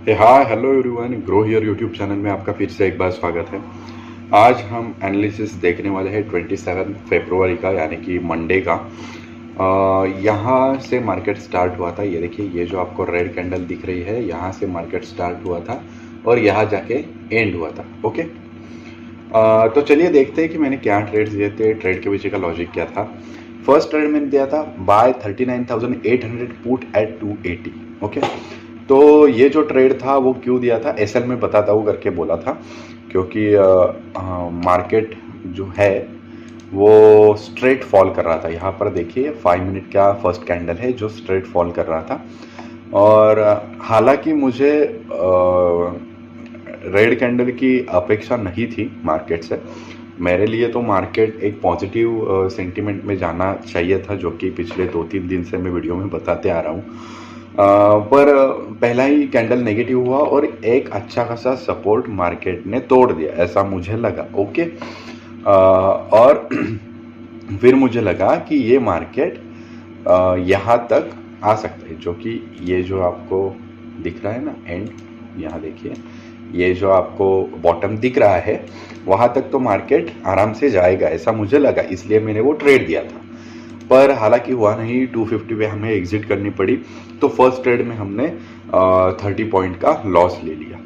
Hi hello everyone, grow here YouTube channel में आपका फिर से एक बार स्वागत है। आज हम एनालिसिस देखने वाले हैं 27 फरवरी का, यानी कि मंडे का। यहाँ से मार्केट स्टार्ट हुआ था। ये देखिए, ये जो आपको रेड कैंडल दिख रही है, यहाँ से मार्केट स्टार्ट हुआ था और यहाँ जाके एंड हुआ था। ओके, तो चलिए देखते हैं कि मैंने क्या ट्रेड्स दिए थे, ट्रेड के पीछे का लॉजिक क्या था। फर्स्ट ट्रेड मैंने दिया था बाय 39,800 पुट एट 280। ओके, तो ये जो ट्रेड था वो क्यों दिया था, एसएल में बताता हूँ करके बोला था, क्योंकि मार्केट जो है वो स्ट्रेट फॉल कर रहा था। यहाँ पर देखिए 5 मिनट का फर्स्ट कैंडल है जो स्ट्रेट फॉल कर रहा था। और हालांकि मुझे रेड कैंडल की अपेक्षा नहीं थी मार्केट से। मेरे लिए तो मार्केट एक पॉजिटिव सेंटिमेंट में जाना चाहिए था, जो कि पिछले 2-3 दिन से मैं वीडियो में बताते आ रहा हूँ। पर पहला ही कैंडल नेगेटिव हुआ और एक अच्छा खासा सपोर्ट मार्केट ने तोड़ दिया, ऐसा मुझे लगा। ओके, और फिर मुझे लगा कि ये मार्केट यहाँ तक आ सकता है, जो कि ये जो आपको दिख रहा है ना एंड, यहाँ देखिए ये जो आपको बॉटम दिख रहा है, वहाँ तक तो मार्केट आराम से जाएगा ऐसा मुझे लगा, इसलिए मैंने वो ट्रेड दिया था। पर हालांकि हुआ नहीं, 250 पे हमें एग्जिट करनी पड़ी। तो फर्स्ट ट्रेड में हमने 30 पॉइंट का लॉस ले लिया।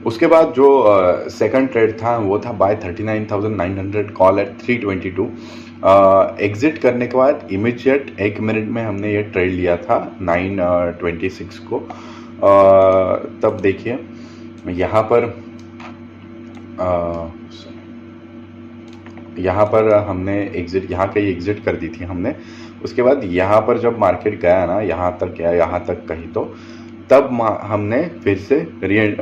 उसके बाद जो सेकंड ट्रेड था वो था बाय 39,900 कॉल एट 322। एग्जिट करने के बाद इमीडिएट 1 मिनट में हमने ये ट्रेड लिया था 9:26 को। तब देखिए यहाँ पर हमने एग्जिट, यहाँ कहीं एग्जिट कर दी थी हमने। उसके बाद यहाँ पर जब मार्केट गया ना, यहाँ तक गया, यहाँ तक कहीं, तो तब हमने फिर से ट्रेड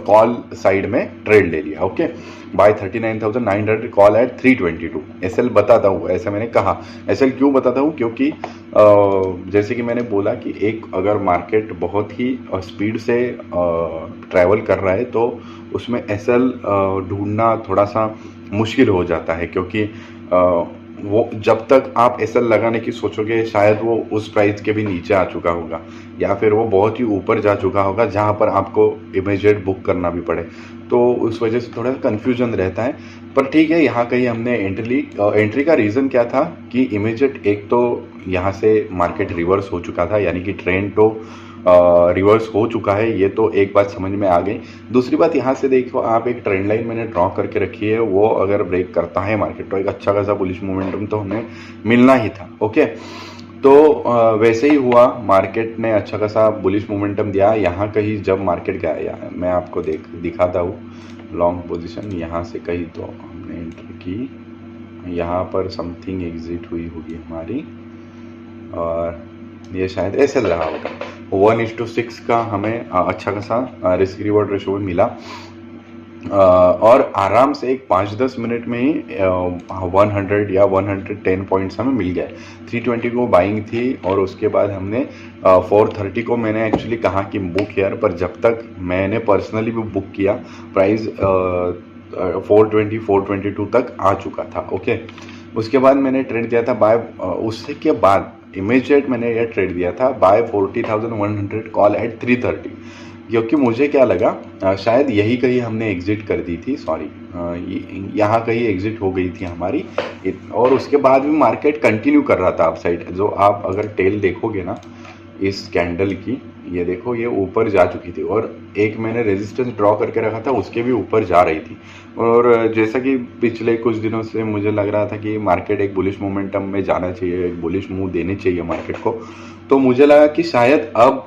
कॉल साइड में ट्रेड ले लिया। Okay, buy 39,900 call at 322। SL बताता हूँ, ऐसा मैंने कहा। एसएल क्यों बताता हूँ, क्योंकि जैसे कि मैंने बोला कि एक अगर मार्केट बहुत ही स्पीड से ट्रैवल कर रहा है तो उसमें एसएल ढूंढना थोड़ा सा मुश्किल हो जाता है, क्योंकि वो जब तक आप एसएल लगाने की सोचोगे शायद वो उस प्राइस के भी नीचे आ चुका होगा, या फिर वो बहुत ही ऊपर जा चुका होगा जहां पर आपको इमीडिएट बुक करना भी पड़े। तो उस वजह से थोड़ा कन्फ्यूजन रहता है। पर ठीक है, यहाँ कहीं हमने एंट्री का रीज़न क्या था कि इमीडिएट एक तो यहाँ से मार्केट रिवर्स हो चुका था, यानी कि ट्रेंड तो रिवर्स हो चुका है, ये तो एक बात समझ में आ गई। दूसरी बात, यहाँ से देखो आप, एक ट्रेंड लाइन मैंने ड्रॉ करके रखी है, वो अगर ब्रेक करता है मार्केट तो एक अच्छा खासा बुलिश मोमेंटम तो हमें मिलना ही था। ओके, तो वैसे ही हुआ, मार्केट ने अच्छा खासा बुलिश मोमेंटम दिया। यहाँ कहीं जब मार्केट गया, मैं आपको दिखाता हूँ लॉन्ग पोजीशन, यहाँ से कहीं तो हमने एंटर की, यहाँ पर समथिंग एग्जिट हुई होगी हमारी, और ये शायद ऐसे रहा होगा। 1:6 का हमें अच्छा खासा रिस्क रिवॉर्ड रेशो में मिला, और आराम से एक 5-10 मिनट में ही 100 या 110 पॉइंट्स हमें मिल गए। 320 को बाइंग थी, और उसके बाद हमने 430 को मैंने एक्चुअली कहा कि बुक यार, पर जब तक मैंने पर्सनली भी बुक किया, प्राइस 420 422 तक आ चुका था। ओके, उसके बाद मैंने ट्रेड दिया था बाय, उससे के बाद इमीडिएट मैंने ये ट्रेड दिया था बाय 40,100 कॉल एट 330, क्योंकि मुझे क्या लगा शायद यही कहीं हमने एग्जिट कर दी थी, सॉरी यहाँ कहीं एग्जिट हो गई थी हमारी। और उसके बाद भी मार्केट कंटिन्यू कर रहा था अप साइड। जो आप अगर टेल देखोगे ना इस कैंडल की, ये देखो ये ऊपर जा चुकी थी, और एक मैंने रेजिस्टेंस ड्रॉ करके रखा था, उसके भी ऊपर जा रही थी। और जैसा कि पिछले कुछ दिनों से मुझे लग रहा था कि मार्केट एक बुलिश मोमेंटम में जाना चाहिए, एक बुलिश मूव देनी चाहिए मार्केट को, तो मुझे लगा कि शायद अब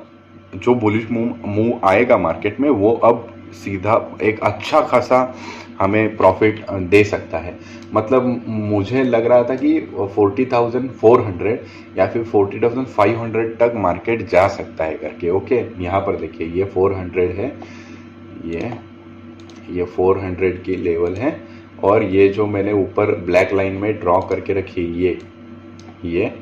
जो बुलिश मूव आएगा मार्केट में, वो अब सीधा एक अच्छा खासा हमें प्रॉफिट दे सकता है। मतलब मुझे लग रहा था कि 40,400 या फिर 40,500 तक मार्केट जा सकता है करके। ओके, यहाँ पर देखिए ये 400 है, ये 400 की लेवल है, और ये जो मैंने ऊपर ब्लैक लाइन में ड्रॉ करके रखी है, ये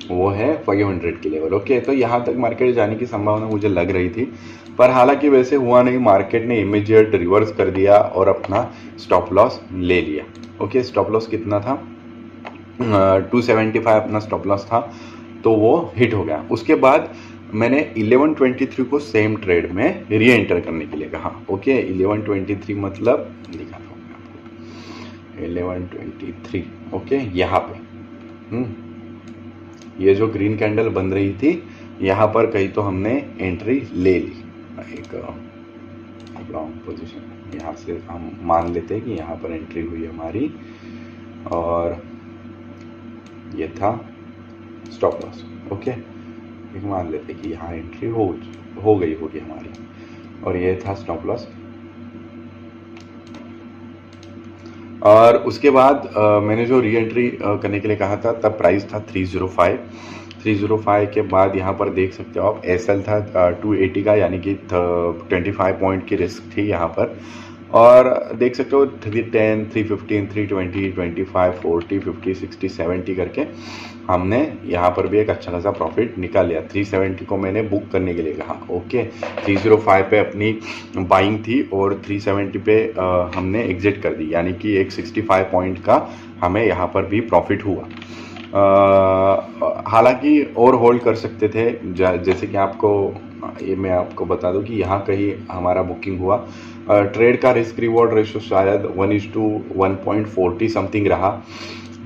वो है 500 की लेवल। ओके, तो यहाँ तक मार्केट जाने की संभावना मुझे लग रही थी, पर हालांकि वैसे हुआ नहीं। मार्केट ने इमीडिएट रिवर्स कर दिया और अपना स्टॉप लॉस ले लिया। ओके, स्टॉप लॉस कितना था, 275 अपना स्टॉप लॉस था, तो वो हिट हो गया। उसके बाद मैंने 1123 को सेम ट्रेड में री एंटर करने के लिए कहा। ओके, 1123 मतलब दिखाता हूँ मैं आपको, 1123 ओके, यहाँ पे ये जो ग्रीन कैंडल बन रही थी यहाँ पर कहीं तो हमने एंट्री ले ली, एक लॉन्ग पोजीशन यहाँ से हम मान लेते हैं कि यहाँ पर एंट्री हुई हमारी, और ये था स्टॉप लॉस। ओके, मान लेते कि यहाँ एंट्री हो गई होगी हमारी, और ये था स्टॉप लॉस। और उसके बाद मैंने जो री एंट्री करने के लिए कहा था तब प्राइस था 305 के बाद यहाँ पर देख सकते हो आप एसएल था 280 का, यानी कि 25 पॉइंट की रिस्क थी यहाँ पर। और देख सकते हो 310, 315, 320, 25, 40, 50, 60, 70 करके हमने यहाँ पर भी एक अच्छा खासा प्रॉफिट निकाल लिया। 370 को मैंने बुक करने के लिए कहा। ओके, 305 पे अपनी बाइंग थी और 370 पे हमने एग्जिट कर दी, यानी कि एक 65 पॉइंट का हमें यहाँ पर भी प्रॉफिट हुआ। हालांकि और होल्ड कर सकते थे, जैसे कि आपको ये मैं आपको बता दूं कि यहाँ कहीं हमारा बुकिंग हुआ, ट्रेड का रिस्क रिवॉर्ड रेशो शायद 1:1.40 समथिंग रहा,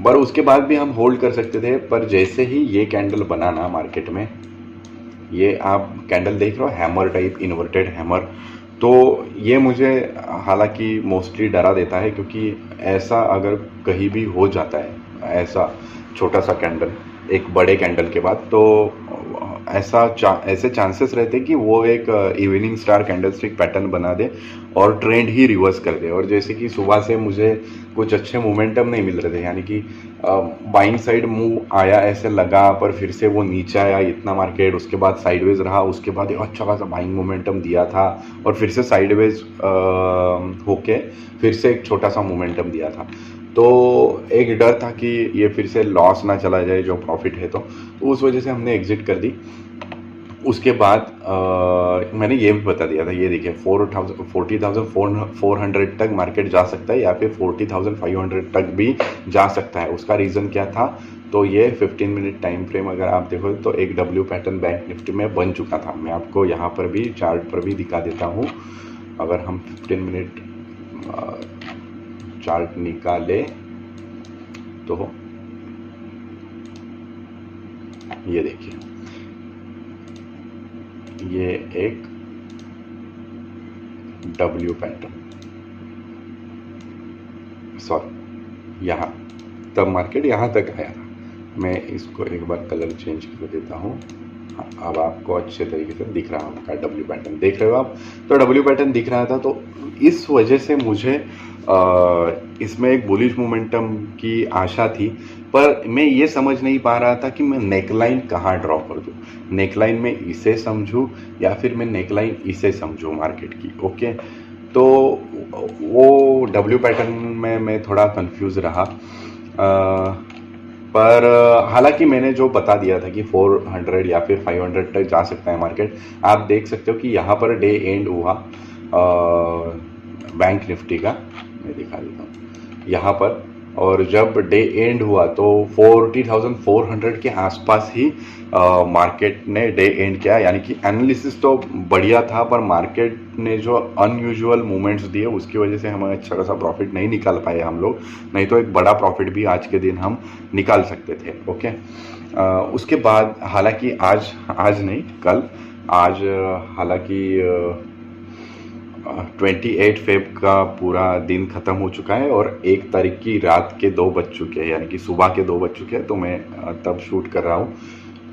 पर उसके बाद भी हम होल्ड कर सकते थे। पर जैसे ही ये कैंडल बना ना मार्केट में, ये आप कैंडल देख रहे हो हैमर टाइप, इन्वर्टेड हैमर, तो ये मुझे हालांकि मोस्टली डरा देता है, क्योंकि ऐसा अगर कहीं भी हो जाता है, ऐसा छोटा सा कैंडल एक बड़े कैंडल के बाद, तो ऐसे चांसेस रहते कि वो एक इवनिंग स्टार कैंडलस्टिक पैटर्न बना दे और ट्रेंड ही रिवर्स कर दे। और जैसे कि सुबह से मुझे कुछ अच्छे मोमेंटम नहीं मिल रहे थे, यानी कि बाइंग साइड मूव आया ऐसे लगा, पर फिर से वो नीचे आया इतना मार्केट, उसके बाद साइडवेज रहा, उसके बाद अच्छा खासा बाइंग मोमेंटम दिया था, और फिर से साइडवेज होके फिर से एक छोटा सा मोमेंटम दिया था। तो एक डर था कि ये फिर से लॉस ना चला जाए जो प्रॉफिट है, तो उस वजह से हमने एग्जिट कर दी। उसके बाद मैंने ये भी बता दिया था, ये देखिए 40,400 तक मार्केट जा सकता है, या फिर 40,500 तक भी जा सकता है। उसका रीज़न क्या था, तो ये 15 मिनट टाइम फ्रेम अगर आप देखो तो एक डब्ल्यू पैटर्न बैंक निफ्टी में बन चुका था। मैं आपको यहाँ पर भी चार्ट पर भी दिखा देता हूँ। अगर हम 15 मिनट चार्ट निकाले तो ये देखिए, ये एक डब्ल्यू पैटर्न, सॉरी यहाँ तब मार्केट यहाँ तक आया था। मैं इसको एक बार कलर चेंज कर देता हूँ। हाँ, अब आपको अच्छे तरीके से दिख रहा होगा डब्ल्यू पैटर्न, देख रहे हो आप, तो डब्ल्यू पैटर्न दिख रहा था। तो इस वजह से मुझे इसमें एक बुलिश मोमेंटम की आशा थी, पर मैं ये समझ नहीं पा रहा था कि मैं नेकलाइन कहाँ ड्रॉ कर दूँ। नेकलाइन में इसे समझूँ या फिर मैं नेकलाइन इसे समझूँ मार्केट की। ओके, तो वो डब्ल्यू पैटर्न में मैं थोड़ा कंफ्यूज रहा। पर हालांकि मैंने जो बता दिया था कि 400 या फिर 500 तक जा सकता है मार्केट। आप देख सकते हो कि यहाँ पर डे एंड हुआ बैंक निफ्टी का, मैं दिखा देता हूँ यहाँ पर, और जब डे एंड हुआ तो 40,400 के आसपास ही मार्केट ने डे एंड किया। यानी कि एनालिसिस तो बढ़िया था, पर मार्केट ने जो अनयूजुअल मूवमेंट्स दिए उसकी वजह से हमें अच्छा खासा प्रॉफिट नहीं निकाल पाए हम लोग, नहीं तो एक बड़ा प्रॉफिट भी आज के दिन हम निकाल सकते थे। ओके, उसके बाद हालांकि आज नहीं कल, आज हालांकि 28 फेब का पूरा दिन ख़त्म हो चुका है और 1 तारीख की रात के 2 बज चुके हैं, यानी कि सुबह के 2 बज चुके हैं, तो मैं तब शूट कर रहा हूँ।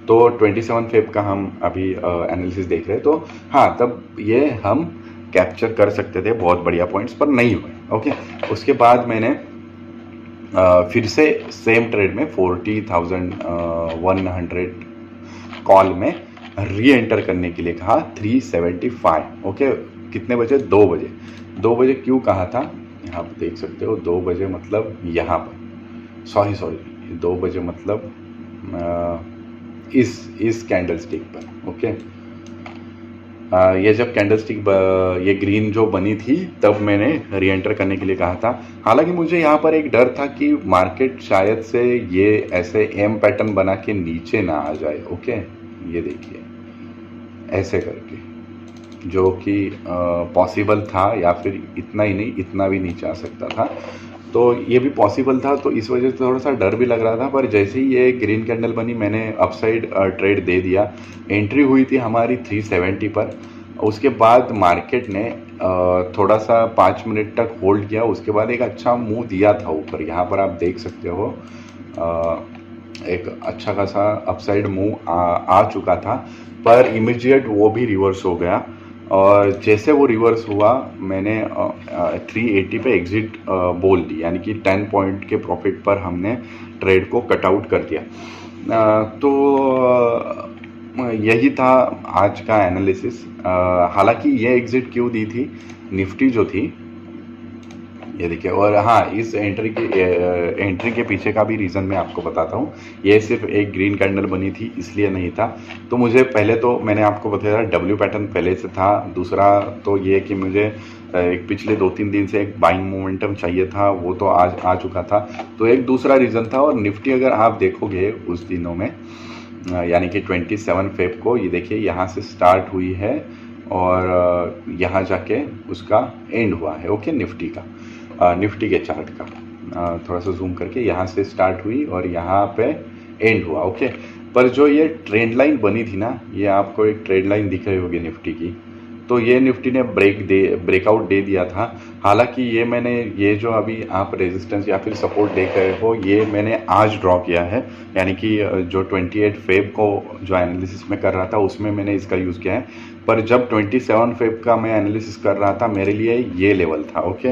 तो 27 फेब का हम अभी एनालिसिस देख रहे हैं। तो हाँ, तब ये हम कैप्चर कर सकते थे बहुत बढ़िया पॉइंट्स, पर नहीं हुए। ओके, उसके बाद मैंने फिर से सेम ट्रेड में 40,100 कॉल में री एंटर करने के लिए कहा 375। ओके, कितने बजे? 2 बजे। 2 बजे क्यों कहा था, यहाँ पर देख सकते हो। 2 बजे मतलब यहाँ पर, सॉरी 2 बजे मतलब इस कैंडल स्टिक पर। ओके, ये जब कैंडल स्टिक ये ग्रीन जो बनी थी तब मैंने री एंटर करने के लिए कहा था। हालांकि मुझे यहाँ पर एक डर था कि मार्केट शायद से ये ऐसे एम पैटर्न बना के नीचे ना आ जाए। ओके, ये देखिए ऐसे करके, जो कि पॉसिबल था, या फिर इतना ही नहीं, इतना भी नीचे आ सकता था। तो ये भी पॉसिबल था, तो इस वजह से थोड़ा सा डर भी लग रहा था। पर जैसे ही ये ग्रीन कैंडल बनी, मैंने अपसाइड ट्रेड दे दिया। एंट्री हुई थी हमारी 370 पर। उसके बाद मार्केट ने थोड़ा सा 5 मिनट तक होल्ड किया। उसके बाद एक अच्छा मूव दिया था ऊपर, यहाँ पर आप देख सकते हो। एक अच्छा खासा अपसाइड मूव आ चुका था, पर इमीडिएट वो भी रिवर्स हो गया। और जैसे वो रिवर्स हुआ, मैंने 380 पे एग्जिट बोल दी, यानी कि 10 पॉइंट के प्रॉफिट पर हमने ट्रेड को कट आउट कर दिया। तो यही था आज का एनालिसिस। हालांकि ये एग्जिट क्यों दी थी, निफ्टी जो थी, ये देखिए। और हाँ, इस एंट्री के पीछे का भी रीज़न मैं आपको बताता हूँ। ये सिर्फ एक ग्रीन कैंडल बनी थी इसलिए नहीं था। तो मुझे पहले, तो मैंने आपको बताया डब्ल्यू पैटर्न पहले से था। दूसरा तो ये कि मुझे एक पिछले 2-3 दिन से एक बाइंग मोमेंटम चाहिए था, वो तो आज आ चुका था। तो एक दूसरा रीज़न था। और निफ्टी अगर आप देखोगे उस दिनों में, यानी कि 27 फेब को, ये देखिए यहाँ से स्टार्ट हुई है और यहाँ जाके उसका एंड हुआ है। ओके, निफ्टी का, निफ्टी के चार्ट का थोड़ा सा जूम करके, यहाँ से स्टार्ट हुई और यहाँ पे एंड हुआ। ओके, पर जो ये ट्रेंड लाइन बनी थी ना, ये आपको एक ट्रेंड लाइन दिख रही होगी निफ्टी की, तो ये निफ्टी ने ब्रेकआउट दे दिया था। हालांकि ये जो अभी आप रेजिस्टेंस या फिर सपोर्ट देख रहे हो, ये मैंने आज ड्रॉ किया है, यानी कि जो 28 फेब को जो एनालिसिस में कर रहा था उसमें मैंने इसका यूज़ किया है। पर जब 27 फेब का मैं एनालिसिस कर रहा था, मेरे लिए ये लेवल था। ओके,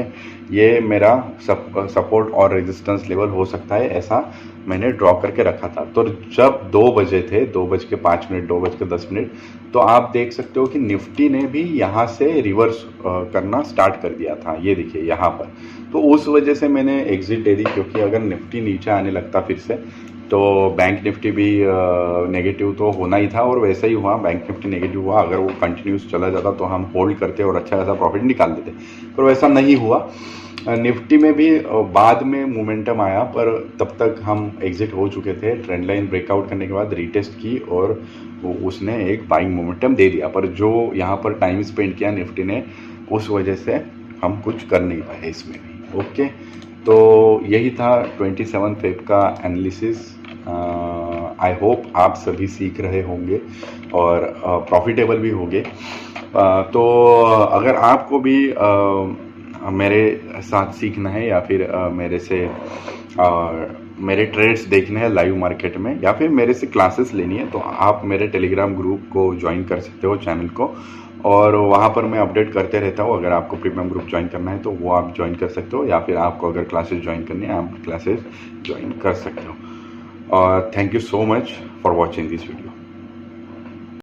ये मेरा सपोर्ट और रेजिस्टेंस लेवल हो सकता है, ऐसा मैंने ड्रॉ करके रखा था। तो जब 2 बजे थे, 2:05, 2:10, तो आप देख सकते हो कि निफ्टी ने भी यहाँ से रिवर्स करना स्टार्ट कर दिया था। ये देखिए यहाँ पर। तो उस वजह से मैंने एग्जिट दे दी, क्योंकि अगर निफ्टी नीचे आने लगता फिर से, तो बैंक निफ्टी भी नेगेटिव तो होना ही था। और वैसा ही हुआ, बैंक निफ्टी नेगेटिव हुआ। अगर वो कंटिन्यूस चला जाता तो हम होल्ड करते और अच्छा खासा प्रॉफिट निकाल देते, पर वैसा नहीं हुआ। निफ्टी में भी बाद में मोमेंटम आया, पर तब तक हम एग्जिट हो चुके थे। ट्रेंड लाइन ब्रेकआउट करने के बाद रीटेस्ट की और उसने एक बाइंग मोमेंटम दे दिया। पर जो यहाँ पर टाइम स्पेंड किया निफ्टी ने, उस वजह से हम कुछ कर नहीं पाए इसमें भी। ओके, तो यही था 27 फेब का एनालिसिस। आई होप आप सभी सीख रहे होंगे और प्रॉफिटेबल भी होंगे। तो अगर आपको भी मेरे साथ सीखना है, या फिर मेरे ट्रेड्स देखने हैं लाइव मार्केट में, या फिर मेरे से क्लासेस लेनी है, तो आप मेरे टेलीग्राम ग्रुप को ज्वाइन कर सकते हो, चैनल को। और वहाँ पर मैं अपडेट करते रहता हूँ। अगर आपको प्रीमियम ग्रुप ज्वाइन करना है तो वो आप ज्वाइन कर सकते हो, या फिर आपको अगर क्लासेस ज्वाइन करनी है, आप क्लासेस ज्वाइन कर सकते हो। और thank you so much for watching this video.